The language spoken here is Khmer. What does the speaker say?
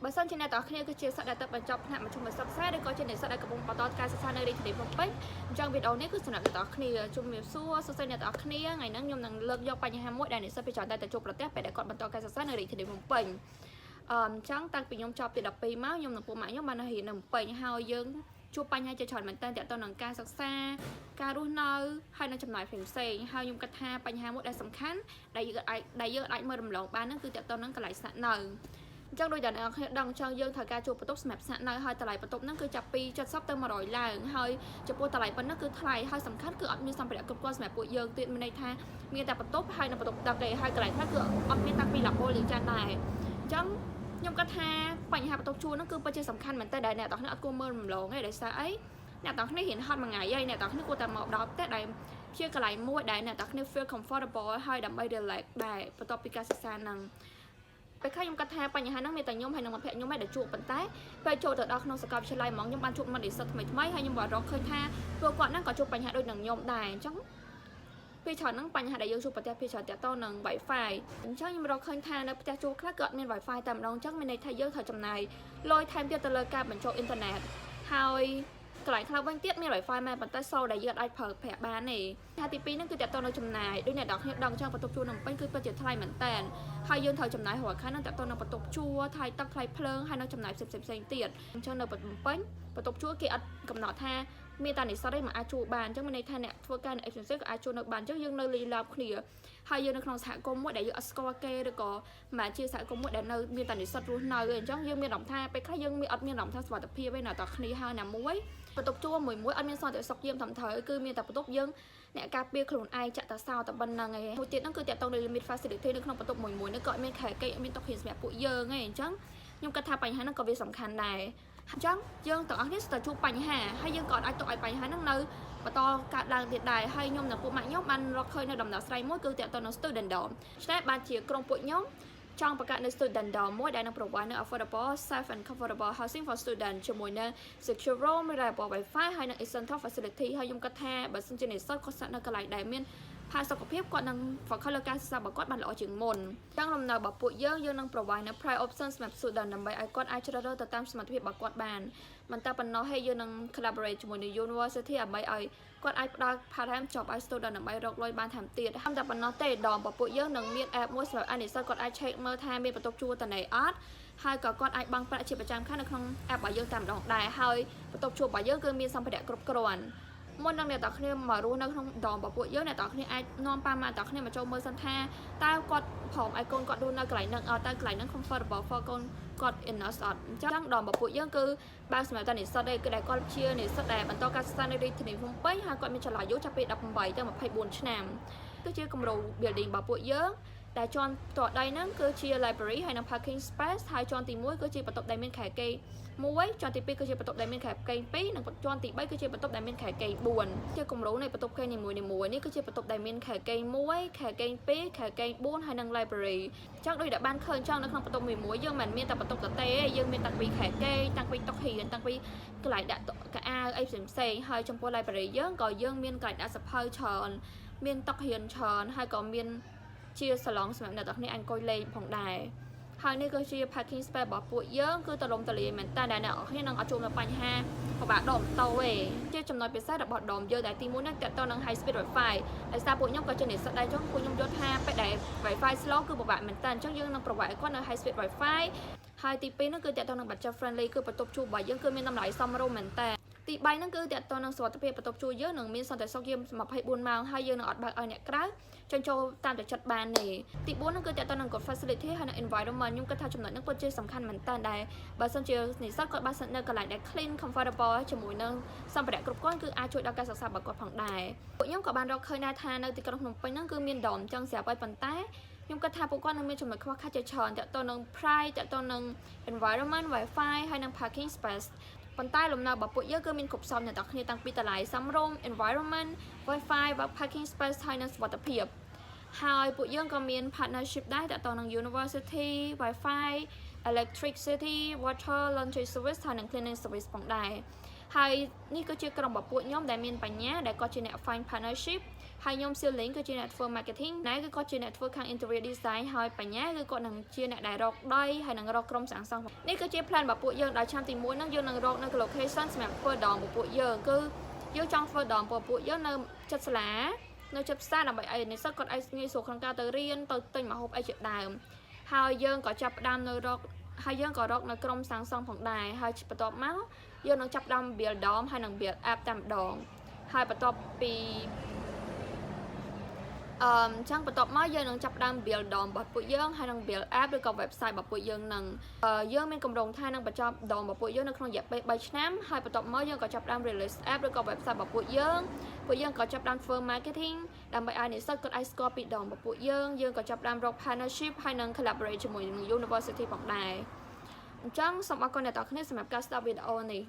បើសិនជាអ្នកទាំងគ្នាគឺជាសិស្សដែលទៅបញ្ចប់ថ្នាក់មធ្យមសិក្សាឬក៏ជាអ្នកសិស្សដែលកំពុងបន្តការសិក្សានៅរាជធានីភ្នំពេញអញ្ចឹងវីដេអូនេះគឺសម្រាប់អ្នកទាំងគ្នាជម្រាបសួរសួស្តីអ្នកទាំងគ្នាថ្ងៃនេះខ្ញុំនឹងលើកយកបញ្ហាមួយដែលនិស្សិតពីច្រើនតែជួបប្រទះពេលដែលគាត់បន្តការសិក្សានៅរាជធានីភ្នំពេញអញ្ចឹងតាំងពីខ្ញុំចប់ទី12មកខ្ញុំនិងពួកម៉ាក់ខ្ញុំបានរៀននៅភ្នំពេញហើយយើងជួបបញ្ហាជាច្រើនមែនតើទាក់ទងនឹងការសិក្សាការរស់នៅហើយនឹងចំណាយផ្សេងៗហើយខ្ញុំគិតថាបញ្ហាមួយដែលសំខាន់ដែលយើងអាចមើលរំលងបានហ្នឹងគឺទាក់ទងនឹងកន្លែងស្នាក់នៅអញ្ចឹងដោយតែអ្នកគ្នាដឹងអញ្ចឹងយើងត្រូវការជួបបន្ទប់សម្រាប់ស្នាក់នៅហើយតម្លៃបន្ទប់ហ្នឹងគឺចាប់ពី70ទៅ100ឡើងហើយចំពោះតម្លៃប៉ុណ្ណឹងគឺថ្លៃហើយសំខាន់គឺអត់មានសម្ភារៈគ្រប់គ្រាន់សម្រាប់ពួកយើងទៀតមានន័យថាមានតែបន្ទប់ហើយនៅបន្ទប់ទឹកទេហើយកន្លែងខ្លះគឺអត់មានតាំងពីឡាបូលីចានដែរអញ្ចឹងខ្ញុំគាត់ថាបញ្ហាបន្ទប់ជួលហ្នឹងគឺពិតជាសំខាន់មែនតើដែលអ្នកទាំងគ្នាអត់គួរមើលរំលងទេដោយសារអីអ្នកទាំងគ្នារៀនហត់មួយថ្ងៃហើយអ្នកទាំងគ្នាគួរតែមកដល់ផ្ទះដែលជាកន្លែងមួយដែលអ្នកទាំងគ្នា feel comfortable ហើយដើម្បី relax ដែរបន្ទាប់ពីការសិក្សាហ្នឹងពេលខ្លះខ្ញុំគាត់ថាបញ្ហាហ្នឹងមានតែខ្ញុំហើយនឹងមិត្តភក្តិខ្ញុំឯងដែលជួបប៉ុន្តែពេលចូលទៅដល់ក្នុងសាកលវិទ្យាល័យហ្មងខ្ញុំបានជួបមិត្តនិស្សិតថ្មីហើយខ្ញុំបានរកឃើញថាពួកគាត់ហ្នឹងក៏ជួបបញ្ហាដូចនឹងខ្ញុំដែរអញ្ចឹងពេលច្រើនហ្នឹងបញ្ហាដែលយើងជួបប្រទះពេលច្រើនតាក់ទងនឹង Wi-Fi អញ្ចឹងខ្ញុំរកឃើញថានៅផ្ទះជួលខ្លះក៏អត់មាន Wi-Fi តែម្ដងអញ្ចឹងមានន័យថាយើងត្រូវចំណាយលុយថែមទៀតទៅលើការបញ្ចូលអ៊ីនធឺណិតហើយកន្លែងខ្លះវិញទៀតមាន Wi-Fi មែនប៉ុន្តែសូដែលយើងអាចប្រើប្រាស់បានទេថាទី2ហ្នឹងគឺតាក់ទងនឹងចំណាយដូចអ្នកនរគ្នាដឹងអញ្ចឹងបន្ទប់ជួលនៅភ្នំពេញគឺពិតជាថ្លៃមែនតើហើយយើងត្រូវចំណាយរាល់ខែហ្នឹងតាក់ទងនឹងបន្ទប់ជួលថ្លៃទឹកថ្លៃភ្លើងហើយនៅចំណាយផ្សេងទៀតអញ្ចឹងនៅភ្នំពេញបន្ទប់ជួលគេអត់កំណត់ថាមានតែនិស្សិតទេមិនអាចជួលបានអញ្ចឹងមានន័យថាអ្នកធ្វើការនៅ agency ក៏អាចជួលនៅបានអញ្ចឹងយើងនៅលីឡាប់គ្នាហើយយើងនៅក្នុងសហគមន៍មួយដែលយើងអត់ស្គាល់គេឬក៏មិនជាសហគមន៍មួយដែលនៅមានតែនិស្សិតរស់នៅអញ្ចឹងយើងមានអារម្មណ៍ថាពេលខ្លះយើងអត់មានអារម្មណ៍ថាសុវត្ថិភាពទេនៅតែគ្នាហើយណាមួយបន្ទប់ជួលមួយអត់មានសន្តិសុខយាមត្រឹមត្រូវគឺមានតែបន្ទប់យើងអ្នកការពារខ្លួនឯងចាក់តសោតែប៉ុណ្្នឹងឯងមួយទៀតហ្នឹងគឺតាក់ទងនឹង limit facility នៅក្នុងបន្ទប់មួយនេះក៏អត់មានខែកិច្ចអត់មានតុហ៊ានសម្រាប់ពួកយើងឯងអញ្ចឹងខ្ញុំគិតថាបញ្ហាហ្នឹងក៏វាសំខាន់ដែរអញ្ចឹងយើងទាំងអស់គ្នាស្ទើរជួបបញ្ហាហើយយើងក៏អាចទុកឲ្យបញ្ហាហ្នឹងនៅបន្តកើតឡើងទៀតដែរហើយខ្ញុំនិងពួកម៉ាក់ខ្ញុំបានរកឃើញនៅដំណោះស្រាយមួយគឺតាក់ទងនឹង student dorm ឆ្នេះបានជាក្រុមពួកខ្ញុំចង់បង្កើតនៅ student dorm មួយដែលនឹង provide នៅ affordable safe and comfortable housing for student ជាមួយនឹង secure room reliable wifi ហើយនិង essential facility ហើយខ្ញុំគិតថាបើសិនជានិស្សិតគាត់ស្នាក់នៅកន្លែងដែលមានផាសុកភាពគាត់នឹង focus លើការសិក្សារបស់គាត់បានល្អជាងមុនអញ្ចឹងលំនៅរបស់ពួកយើងនឹង provide នៅ price option សម្រាប់ student ដើម្បីឲ្យគាត់អាចជ្រើសរើសទៅតាមសមត្ថភាពរបស់គាត់បានមិនតែប៉ុណ្ណោះហើយយើងនឹង collaborate ជាមួយនឹង university ដើម្បីឲ្យគាត់អាចផ្ដល់ part time job ឲ្យ student ដើម្បីរកលុយបានថែមទៀតហើយតែប៉ុណ្ណោះទេដងរបស់ពួកយើងនឹងមាន app មួយសម្រាប់ឲ្យនិស្សិតគាត់អាច check មើលថាមានបន្ទប់ជួលតណេអត់ហើយក៏គាត់អាចបង់ប្រាក់ជាប្រចាំខែនៅក្នុង app របស់យើងតែម្ដងដែរហើយបន្ទប់ជួលរបស់យើងគឺមានសម្ភារៈគ្រប់គ្រាន់មុននឹងអ្នកទាំងគ្នាមករស់នៅក្នុងដងរបស់ពួកយើងអ្នកទាំងគ្នាអាចនាំប៉ាម៉ាទាំងគ្នាមកចូលមើលសិនថាតើគាត់ព្រមឲ្យកូនគាត់រស់នៅកន្លែងហ្នឹងតើកន្លែងហ្នឹង comfortable for កូនគាត់ enough អត់អញ្ចឹងដងរបស់ពួកយើងគឺបើសម្រាប់តែនិស្សិតទេគឺដែលគាត់ជានិស្សិតដែលបន្តការសិក្សានៅរាជធានីភ្នំពេញហើយគាត់មានចន្លោះអាយុចាប់ពី18ទៅ24ឆ្នាំគឺជាគម្រោង building របស់ពួកយើងដែលជាន់តដីហ្នឹងគឺជា library ហើយនិង parking space ហើយជាន់ទី1គឺជាបន្ទប់ដែលមានខែគេ1ជាន់ទី2គឺជាបន្ទប់ដែលមានខែគេ2និងជាន់ទី3គឺជាបន្ទប់ដែលមានខែគេ4ជាគម្រោងនៃបន្ទប់គេនីមួយនេះគឺជាបន្ទប់ដែលមានខែគេ1ខែគេ2ខែគេ4ហើយនិង library ចឹងដូចដែលបានឃើញចឹងនៅក្នុងបន្ទប់មួយយើងមិនមានតែបន្ទប់ទទេយើងមានតាំងពីខែគេតាំងពីតុហ៊ានតាំងពីកន្លែងដាក់កៅអៅអីផ្សេងហើយចំពោះ library យើងក៏យើងមានកន្លែងដាក់សៀវភៅច្រើនមានតុហ៊ានច្រើនហើយក៏មានជាសាឡុងសម្រាប់អ្នកទាំងគ្នាអង្គុយលេងផងដែរហើយនេះគឺជា parking space របស់ពួកយើងគឺទូលំទូលាយមែនតើអ្នកទាំងគ្នានឹងអត់ជួបនៅបញ្ហាពិបាកដកម៉ូតូទេជាចំណុចពិសេសរបស់ដមយើងដែលទី1នេះតើតនឹង high speed wifi ដោយសារពួកខ្ញុំក៏ជានិស្សិតដែរចឹងពួកខ្ញុំយល់ថាពេលដែល wifi slow គឺពិបាកមែនតើអញ្ចឹងយើងនឹង provide ឲ្យគាត់នៅ high speed wifi ហើយទី2នោះគឺតើតនឹង budget friendly គឺបន្ទប់ជួលរបស់យើងគឺមានតម្លៃសមរម្យមែនតើទី3ហ្នឹងគឺតើតនឹងសុខភាពបន្ទប់ជួលយើងនឹងមានសន្តិសុខយាម24ម៉ោងហើយយើងនឹងអត់បើកឲ្យអ្នកក្រៅចេញចូលតាមតែចិត្តបានទេទី4ហ្នឹងគឺតើតនឹង good facility ហើយនិង environment ខ្ញុំគិតថាចំណុចហ្នឹងពិតជាសំខាន់មែនតើដែរបើសិនជានិស្សិតគាត់បានស្នាក់នៅកន្លែងដែល clean comfortable ជាមួយនឹងសម្ភារៈគ្រប់គ្រាន់គឺអាចជួយដល់ការសិក្សារបស់គាត់ផងដែរពួកខ្ញុំក៏បានរកឃើញដែរថានៅទីក្រុងភ្នំពេញហ្នឹងគឺមានដមចឹងស្រាប់ហើយប៉ុន្តែខ្ញុំគិតថាពួកគាត់នឹងមានចំណុចខ្វះខាតជាច្រើនតើតនឹង price តើតនឹង environment wifi ហើយនិង parking spaceប៉ុន្តែលំនៅរបស់ពួកយើងគឺមានគ្រប់សពអ្នកទាំងគ្នាតាំងពីតម្លៃសមរម្យ environment wifi parking space ហើយនិងសុវត្ថិភាពហើយពួកយើងក៏មាន partnership ដែរតទៅនឹង university wifi electricity water laundry service ហើយនិង cleaning service ផងដែរ ហើយនេះគឺជាក្រុមបពួកខ្ញុំដែលមានបញ្ញាដែលគាត់ជាអ្នក find partnership ហើយខ្ញុំ Ceiling គឺជាអ្នកធ្វើ marketing ណែគឺគាត់ជាអ្នកធ្វើខាង interior design ហើយបញ្ញាគឺគាត់នឹងជាអ្នកដែលរកដីហើយនឹងរកក្រុមសាងសង់នេះគឺជា plan របស់ពួកយើងដល់ឆ្នាំទី1ហ្នឹងយើងនឹងរកនៅ location សម្រាប់ធ្វើដងពួកយើងគឺយើងចង់ធ្វើដងពួកយើងនៅចិត្តសាលានៅចិត្តផ្សារដើម្បីឲ្យនិស្សិតគាត់ឲ្យងាយស្រួលក្នុងការទៅរៀនទៅទិញម្ហូបអីជាដើមហើយយើងក៏ចាប់ផ្ដើមនៅរកហើយយើងក៏រកនៅក្រុមសាងសង់ផងដែរហើយបន្ទាប់មកយើងនឹងចាប់ផ្ដើម build dom ហើយនឹង build app តែម្ដងហើយបន្ទាប់ពីចឹងបន្ទាប់មកយើងនឹងចាប់ផ្ដើម build dom របស់ពួកយើងហើយនឹង build app ឬក៏ website របស់ពួកយើងនឹងយើងមានកម្រងថានឹងបញ្ចប់ dom របស់ពួកយើងនៅក្នុងរយៈពេល3ឆ្នាំហើយបន្ទាប់មកយើងក៏ចាប់ផ្ដើម release app ឬក៏ website របស់ពួកយើងក៏ចាប់ផ្ដើមធ្វើ marketing ដើម្បីឲ្យនិស្សិតគាត់អាចស្គាល់ពី dom របស់ពួកយើងក៏ចាប់ផ្ដើមរក partnership ហើយនឹង collaborate ជាមួយនឹង university ផងដែរអញ្ចឹងសូមអរគុណអ្នកទាំងអស់គ្នាសម្រាប់ការស្ដាប់វីដេអូនេះ